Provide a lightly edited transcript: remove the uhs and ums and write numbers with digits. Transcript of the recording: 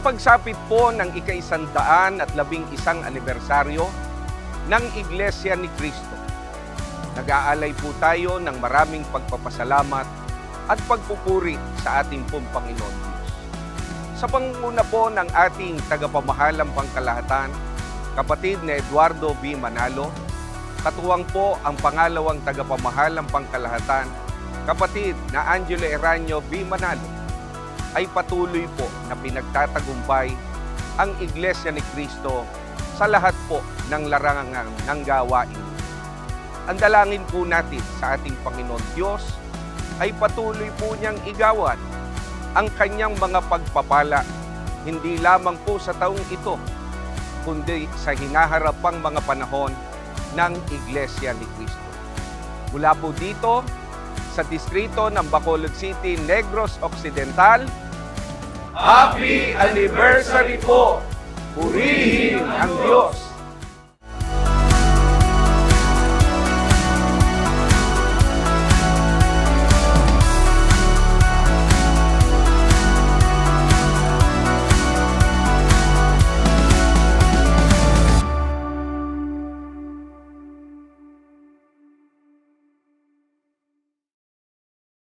pagsapit po ng ika-111 anibersaryo ng Iglesia ni Cristo, nag-aalay po tayo ng maraming pagpapasalamat at pagpupuri sa ating pong Panginoon Diyos. Sa pangunguna po ng ating tagapamahalang pangkalahatan, kapatid na Eduardo V. Manalo, katuwang po ang pangalawang tagapamahalang pangkalahatan, kapatid na Angelo Eranio V. Manalo, ay patuloy po na pinagtatagumpay ang Iglesia ni Cristo sa lahat po ng larangan ng gawain. Ang dalangin po natin sa ating Panginoon Diyos ay patuloy po niyang igawan ang kanyang mga pagpapala, hindi lamang po sa taong ito, kundi sa hinaharapang mga panahon ng Iglesia ni Cristo. Mula po dito, sa distrito ng Bacolod City, Negros Occidental, Happy Anniversary po! Purihin ang Diyos!